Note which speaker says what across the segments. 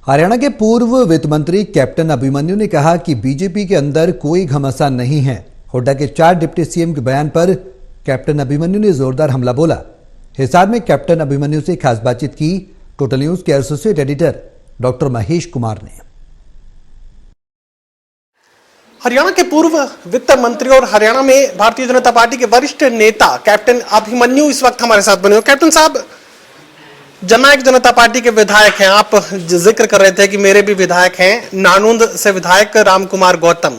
Speaker 1: हरियाणा के पूर्व वित्त मंत्री कैप्टन अभिमन्यु ने कहा कि बीजेपी के अंदर कोई घमासान नहीं है। हुड्डा के 4 डिप्टी सीएम के बयान पर कैप्टन अभिमन्यु ने जोरदार हमला बोला। हिसार में कैप्टन अभिमन्यु से खास बातचीत की टोटल न्यूज के associate editor doctor Mahesh Kumar ने।
Speaker 2: हरियाणा के पूर्व वित्त मंत्री और हरियाणा में भारतीय जनता पार्टी के वरिष्ठ नेता कैप्टन अभिमन्यु इस वक्त हमारे साथ बने हो। कैप्टन साहब, जननायक जनता पार्टी के विधायक हैं, आप जिक्र कर रहे थे कि मेरे भी विधायक हैं, नानूंद से विधायक रामकुमार गौतम।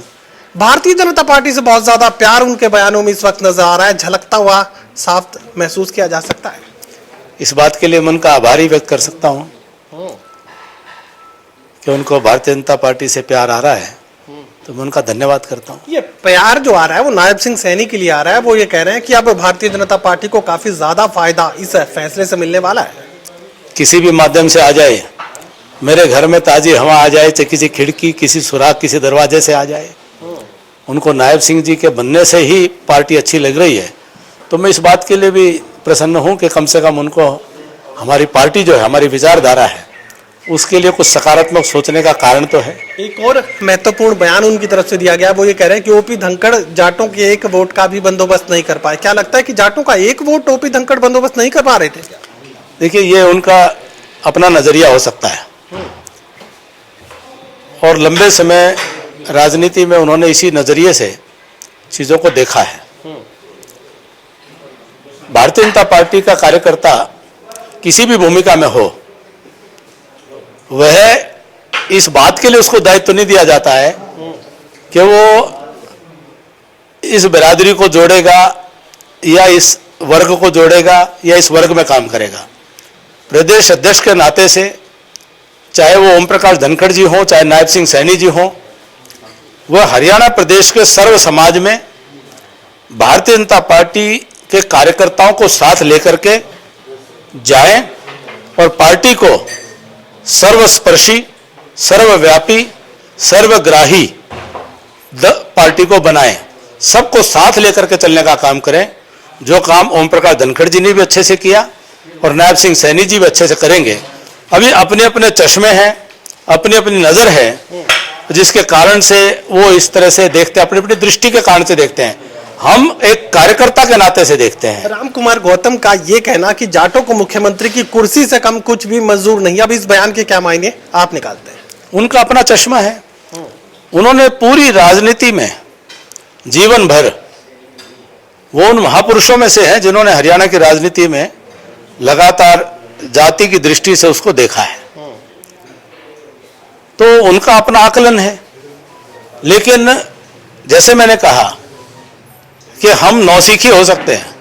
Speaker 2: भारतीय जनता पार्टी से बहुत ज्यादा प्यार उनके बयानों में इस वक्त नजर आ रहा है, झलकता हुआ साफ महसूस किया जा सकता है।
Speaker 3: इस बात के लिए मन का आभारी व्यक्त कर सकता हूं कि उनको भारतीय जनता पार्टी से प्यार आ रहा है, तो मैं उनका धन्यवाद करता हूं।
Speaker 2: ये प्यार जो आ रहा है वो नायब सिंह सैनी के लिए आ रहा है। वो ये कह रहे हैं कि अब भारतीय जनता पार्टी को काफी ज्यादा फायदा इस फैसले से मिलने वाला है।
Speaker 3: किसी भी माध्यम से आ जाए, मेरे घर में ताजी हवा आ जाए, चाहे किसी खिड़की, किसी सुराख, किसी दरवाजे से आ जाए, उनको नायब सिंह जी के बनने से ही पार्टी अच्छी लग रही है, तो मैं इस बात के लिए भी प्रसन्न हूं कि कम से कम उनको हमारी पार्टी जो है, हमारी विचारधारा है, उसके लिए कुछ सकारात्मक सोचने का कारण तो है।
Speaker 2: एक और महत्वपूर्ण बयान उनकी तरफ से दिया गया, वो ये कह रहे हैं कि ओपी धनखड़ जाटों के एक वोट का भी बंदोबस्त नहीं कर पाए। क्या लगता है कि जाटों का एक वोट ओपी धनखड़ बंदोबस्त नहीं कर पा रहे थे?
Speaker 3: देखिए, ये उनका अपना नजरिया हो सकता है और लंबे समय राजनीति में उन्होंने इसी नजरिए से चीजों को देखा है। भारतीय जनता पार्टी का कार्यकर्ता किसी भी भूमिका में हो, वह इस बात के लिए उसको दायित्व नहीं दिया जाता है कि वो इस बिरादरी को जोड़ेगा या इस वर्ग को जोड़ेगा या इस वर्ग में काम करेगा। प्रदेश अध्यक्ष के नाते से, चाहे वो ओम प्रकाश धनखड़ जी हो, चाहे नायब सिंह सैनी जी हो, वह हरियाणा प्रदेश के सर्व समाज में भारतीय जनता पार्टी के कार्यकर्ताओं को साथ लेकर के जाएं और पार्टी को सर्वस्पर्शी, सर्वव्यापी, सर्वग्राही पार्टी को बनाएं, सबको साथ लेकर के चलने का काम करें। जो काम ओम प्रकाश धनखड़ जी ने भी अच्छे से किया और नायब सिंह सैनी जी भी अच्छे से करेंगे। अभी अपने अपने चश्मे हैं, अपनी अपनी नजर है, जिसके कारण से वो इस तरह से देखते हैं, अपनी अपनी दृष्टि के कारण से देखते हैं। हम एक कार्यकर्ता के नाते से देखते हैं।
Speaker 2: रामकुमार गौतम का ये कहना कि जाटों को मुख्यमंत्री की कुर्सी से कम कुछ भी मंजूर नहीं, अब इस बयान के क्या मायने आप निकालते हैं?
Speaker 3: उनका अपना चश्मा है। उन्होंने पूरी राजनीति में जीवन भर, वो उन महापुरुषों में से हैं जिन्होंने हरियाणा की राजनीति में लगातार जाति की दृष्टि से उसको देखा है, तो उनका अपना आकलन है। लेकिन जैसे मैंने कहा कि हम नौसिखी हो सकते हैं,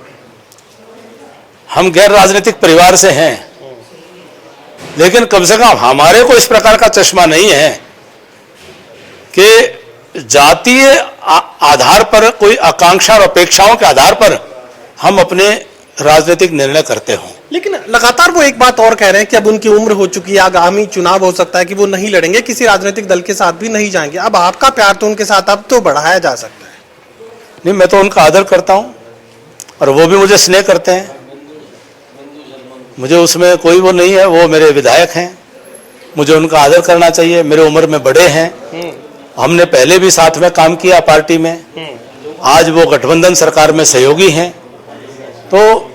Speaker 3: हम गैर राजनीतिक परिवार से हैं, लेकिन कम से कम हमारे को इस प्रकार का चश्मा नहीं है कि जातीय आधार पर, कोई आकांक्षा और अपेक्षाओं के आधार पर हम अपने राजनीतिक निर्णय करते हों।
Speaker 2: लेकिन लगातार वो एक बात और कह रहे हैं कि अब उनकी उम्र हो चुकी है, आगामी चुनाव हो सकता है कि वो नहीं लड़ेंगे, किसी राजनीतिक दल के साथ भी नहीं जाएंगे। अब आपका प्यार तो उनके साथ अब तो बढ़ाया जा सकता है।
Speaker 3: नहीं, मैं तो उनका आदर करता हूं और वो भी मुझे स्नेह करते हैं। मुझे उसमें कोई वो नहीं है, वो मेरे विधायक हैं, मुझे उनका आदर करना चाहिए। मेरे उम्र में बड़े हैं, हमने पहले भी साथ में काम किया पार्टी में, आज वो गठबंधन सरकार में सहयोगी हैं, तो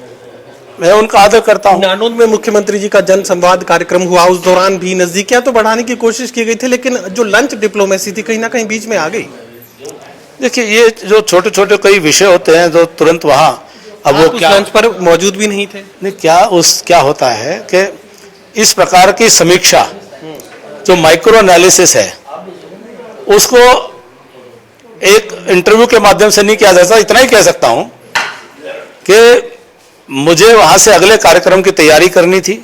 Speaker 3: मैं उनका आदर करता हूं।
Speaker 2: नानूद में मुख्यमंत्री जी का जन संवाद कार्यक्रम हुआ, उस दौरान भी नजदीकियां तो बढ़ाने की कोशिश की गई थी, लेकिन जो लंच डिप्लोमेसी थी कहीं ना कहीं बीच में आ गई।
Speaker 3: देखिए, ये जो छोटे छोटे कई विषय होते हैं जो तुरंत वहां, अब वो क्या
Speaker 2: लंच पर मौजूद भी नहीं थे।
Speaker 3: नहीं, क्या होता है कि इस प्रकार की समीक्षा, जो माइक्रो एनालिसिस है, उसको एक इंटरव्यू के माध्यम से नहीं किया जा सकता। इतना ही कह सकता हूं कि मुझे वहां से अगले कार्यक्रम की तैयारी करनी थी।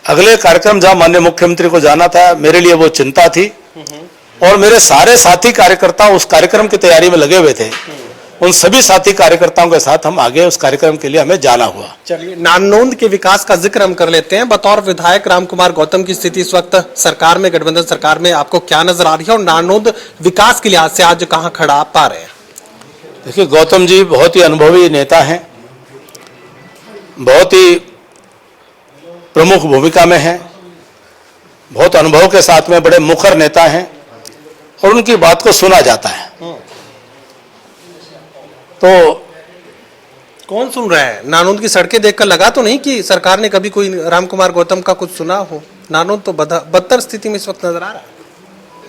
Speaker 3: अगले कार्यक्रम जहां माननीय मुख्यमंत्री को जाना था, मेरे लिए वो चिंता थी और मेरे सारे साथी कार्यकर्ता उस कार्यक्रम की तैयारी में लगे हुए थे। उन सभी साथी कार्यकर्ताओं के साथ हम आगे उस कार्यक्रम के लिए हमें जाना हुआ।
Speaker 2: चलिए, नानोद के विकास का जिक्र हम कर लेते हैं। बतौर विधायक रामकुमार गौतम की स्थिति इस वक्त सरकार में, गठबंधन सरकार में आपको क्या नजर आ रही है और नानोद विकास के लिहाज से आज कहां खड़ा आप पा रहे हैं?
Speaker 3: देखिए, गौतम जी बहुत ही अनुभवी नेता हैं, बहुत ही प्रमुख भूमिका में है बहुत अनुभव के साथ में बड़े मुखर नेता हैं और उनकी बात को सुना जाता है। तो
Speaker 2: कौन सुन रहा है? नानोद की सड़कें देखकर लगा तो नहीं कि सरकार ने कभी कोई रामकुमार गौतम का कुछ सुना हो? नानोद तो बदतर स्थिति में इस वक्त नजर आ रहा है।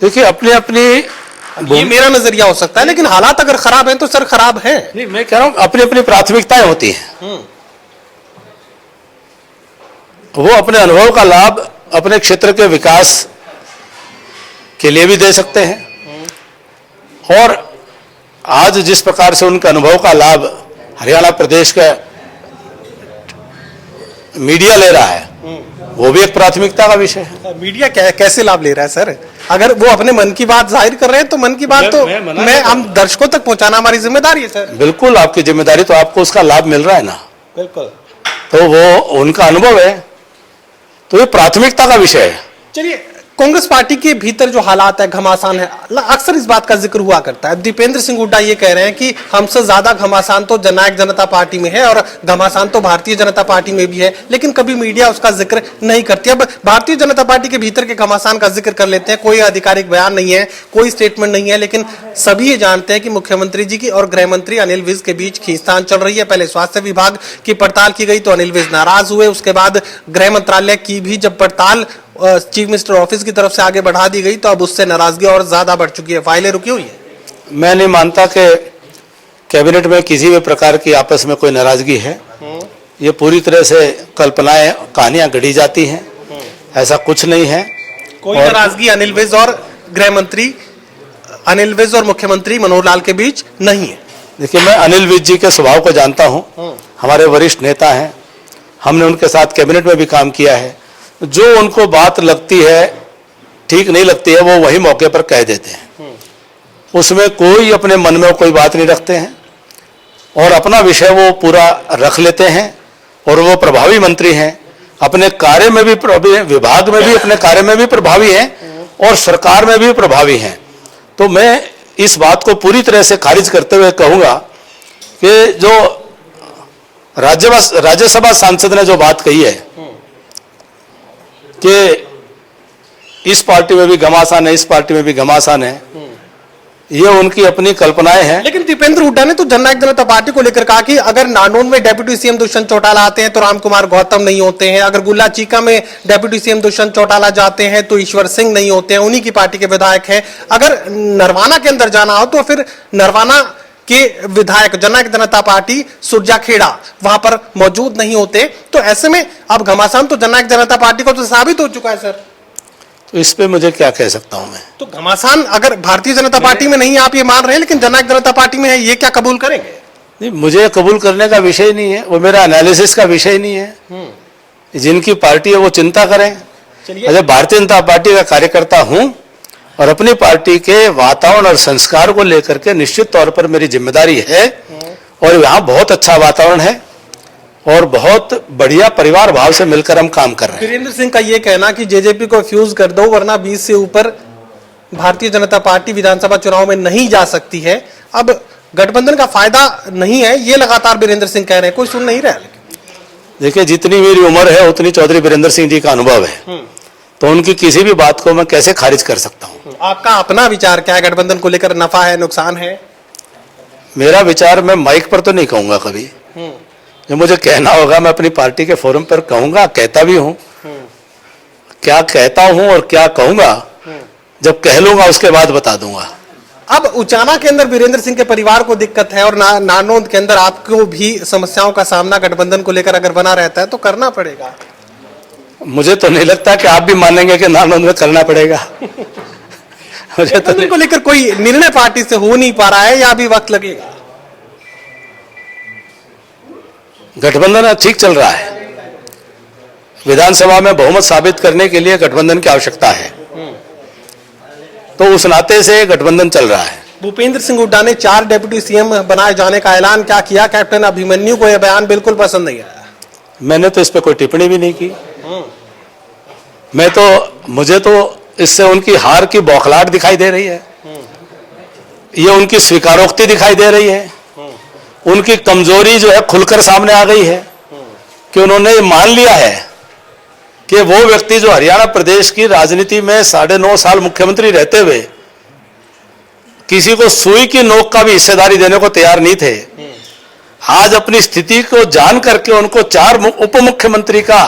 Speaker 3: देखिए, अपनी अपनी
Speaker 2: ये मेरा नजरिया हो सकता है, लेकिन हालात अगर खराब हैं तो सर खराब हैं।
Speaker 3: नहीं, मैं कह रहा हूं अपनी अपनी प्राथमिकताएं होती हैं। वो अपने अनुभव का लाभ अपने क्षेत्र के विकास के लिए भी दे सकते हैं और आज जिस प्रकार से उनके अनुभव का लाभ हरियाणा प्रदेश का मीडिया ले रहा है, वो भी एक प्राथमिकता का विषय है।
Speaker 2: मीडिया कैसे लाभ ले रहा है सर? अगर वो अपने मन की बात जाहिर कर रहे हैं तो मन की बात तो मैं हम दर्शकों तक पहुंचाना हमारी जिम्मेदारी है सर।
Speaker 3: बिल्कुल आपकी जिम्मेदारी, तो आपको उसका लाभ मिल रहा है ना।
Speaker 2: बिल्कुल,
Speaker 3: तो वो उनका अनुभव है, तो ये प्राथमिकता का विषय है।
Speaker 2: चलिए, कांग्रेस पार्टी के भीतर जो हालात है, घमासान है, अक्सर इस बात का जिक्र हुआ करता है। दीपेंद्र सिंह हुड्डा ये कह रहे हैं कि हमसे ज्यादा घमासान तो जननायक जनता पार्टी में है और घमासान तो भारतीय जनता पार्टी में भी है, लेकिन कभी मीडिया उसका जिक्र नहीं करती। अब भारतीय जनता पार्टी के भीतर के घमासान का जिक्र कर लेते हैं। कोई आधिकारिक बयान नहीं है, कोई स्टेटमेंट नहीं है, लेकिन सभी ये जानते हैं कि मुख्यमंत्री जी की और गृह मंत्री अनिल विज के बीच खींचतान चल रही है। पहले स्वास्थ्य विभाग की पड़ताल की गई तो अनिल विज नाराज हुए। उसके बाद गृह मंत्रालय की भी जब पड़ताल चीफ मिनिस्टर ऑफिस की तरफ से आगे बढ़ा दी गई तो अब उससे नाराजगी और ज्यादा बढ़ चुकी है, फाइलें रुकी हुई है।
Speaker 3: मैं नहीं मानता कि कैबिनेट में किसी भी प्रकार की आपस में कोई नाराजगी है। ये पूरी तरह से कल्पनाएं, कहानियां गढ़ी जाती हैं, ऐसा कुछ नहीं है।
Speaker 2: कोई नाराजगी अनिल विज और गृह मंत्री, अनिल विज और मुख्यमंत्री मनोहर लाल के बीच नहीं है।
Speaker 3: देखिए, मैं अनिल विज जी के स्वभाव को जानता हूं, हमारे वरिष्ठ नेता हैं, हमने उनके साथ कैबिनेट में भी काम किया है। जो उनको बात लगती है, ठीक नहीं लगती है, वो वही मौके पर कह देते हैं। उसमें कोई अपने मन में कोई बात नहीं रखते हैं और अपना विषय वो पूरा रख लेते हैं और वो प्रभावी मंत्री हैं। अपने कार्य में भी, विभाग में भी, अपने कार्य में भी प्रभावी हैं और सरकार में भी प्रभावी हैं। तो मैं इस बात को पूरी तरह से खारिज करते हुए कहूंगा कि जो राज्यसभा सांसद ने जो बात कही है कि इस पार्टी में भी घमासान है, इस पार्टी में भी घमासान है, ये उनकी अपनी कल्पनाएं हैं।
Speaker 2: लेकिन दीपेंद्र हुड्डा ने तो जननायक जनता पार्टी को लेकर कहा कि अगर नानोद में डेप्यूटी सीएम दुष्यंत चौटाला आते हैं तो रामकुमार गौतम नहीं होते हैं, अगर गुल्ला चीका में डेप्यूटी सीएम दुष्यंत चौटाला जाते हैं तो ईश्वर सिंह नहीं होते हैं, उन्हीं की पार्टी के विधायक हैं। अगर नरवाना के अंदर जाना हो तो फिर नरवाना के विधायक जननायक जनता पार्टी सुरजा खेड़ा वहां पर मौजूद नहीं होते। तो ऐसे में अब घमासान तो जननायक जनता पार्टी को तो साबित हो चुका है सर।
Speaker 3: तो इस पे मुझे क्या कह सकता हूं मैं?
Speaker 2: तो घमासान अगर भारतीय जनता पार्टी में नहीं, आप ये मान रहे हैं, लेकिन जननायक जनता पार्टी में है, ये क्या कबूल करेंगे?
Speaker 3: नहीं, मुझे कबूल करने का विषय नहीं है, वो मेरा एनालिसिस का विषय नहीं है। जिनकी पार्टी है वो चिंता करें। अगर भारतीय जनता पार्टी का कार्यकर्ता हूं और अपनी पार्टी के वातावरण और संस्कार को लेकर के निश्चित तौर पर मेरी जिम्मेदारी है और यहाँ बहुत अच्छा वातावरण है और बहुत बढ़िया परिवार भाव से मिलकर हम काम कर रहे हैं।
Speaker 2: वीरेंद्र सिंह का ये कहना कि जेजेपी को फ्यूज कर दो वरना 20 से ऊपर भारतीय जनता पार्टी विधानसभा चुनाव में नहीं जा सकती है। अब गठबंधन का फायदा नहीं है, ये लगातार वीरेंद्र सिंह कह रहे हैं, कोई सुन नहीं रहा है।
Speaker 3: देखिए, जितनी मेरी उम्र है उतनी चौधरी वीरेंद्र सिंह जी का अनुभव है, तो उनकी किसी भी बात को मैं कैसे खारिज कर सकता हूँ?
Speaker 2: आपका अपना विचार क्या है? गठबंधन को लेकर नफा है, नुकसान है?
Speaker 3: मेरा विचार मैं माइक पर तो नहीं कहूंगा कभी, जो मुझे कहना होगा मैं अपनी पार्टी के फोरम पर कहूंगा, कहता भी हूं। क्या कहता हूं और क्या कहूंगा जब कह लूंगा उसके बाद बता दूंगा।
Speaker 2: अब उचाना के अंदर वीरेंद्र सिंह के परिवार को दिक्कत है और नानोद के अंदर आपको भी समस्याओं का सामना गठबंधन को लेकर अगर बना रहता है तो करना पड़ेगा।
Speaker 3: मुझे तो नहीं लगता कि आप भी मानेंगे कि नानोद में करना पड़ेगा। मुझे तो
Speaker 2: को लेकर कोई निर्णय पार्टी से हो नहीं पा रहा है या अभी वक्त लगेगा?
Speaker 3: गठबंधन ठीक चल रहा है। विधानसभा में बहुमत साबित करने के लिए गठबंधन की आवश्यकता है, तो उस नाते से गठबंधन चल रहा है।
Speaker 2: भूपेंद्र सिंह हुड्डा ने 4 डेप्यूटी सीएम बनाए जाने का ऐलान क्या किया? कैप्टन अभिमन्यु को यह बयान बिल्कुल पसंद नहीं आया।
Speaker 3: मैंने तो इस पे कोई टिप्पणी भी नहीं की। मुझे तो इससे उनकी हार की बौखलाहट दिखाई दे रही है, ये उनकी स्वीकारोक्ति दिखाई दे रही है, उनकी कमजोरी जो है खुलकर सामने आ गई है कि उन्होंने मान लिया है कि वो व्यक्ति जो हरियाणा प्रदेश की राजनीति में 9.5 साल मुख्यमंत्री रहते हुए किसी को सुई की नोक का भी हिस्सेदारी देने को तैयार नहीं थे, आज अपनी स्थिति को जान करके उनको 4 उप मुख्यमंत्री का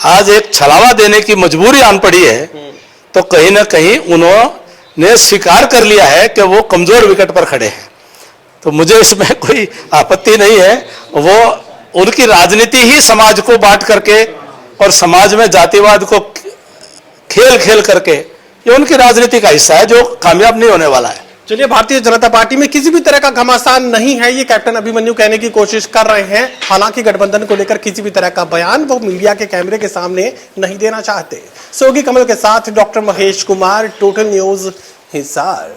Speaker 3: आज एक छलावा देने की मजबूरी आन पड़ी है, तो कहीं ना कहीं उन्होंने स्वीकार कर लिया है कि वो कमजोर विकेट पर खड़े हैं। तो मुझे इसमें कोई आपत्ति नहीं है। वो उनकी राजनीति ही समाज को बांट करके और समाज में जातिवाद को खेल खेल करके, ये उनकी राजनीति का हिस्सा है जो कामयाब नहीं होने वाला है।
Speaker 2: चलिए, भारतीय जनता पार्टी में किसी भी तरह का घमासान नहीं है, ये कैप्टन अभिमन्यु कहने की कोशिश कर रहे हैं। हालांकि गठबंधन को लेकर किसी भी तरह का बयान वो मीडिया के कैमरे के सामने नहीं देना चाहते। सोगी कमल के साथ doctor Mahesh Kumar, total news, Hisar.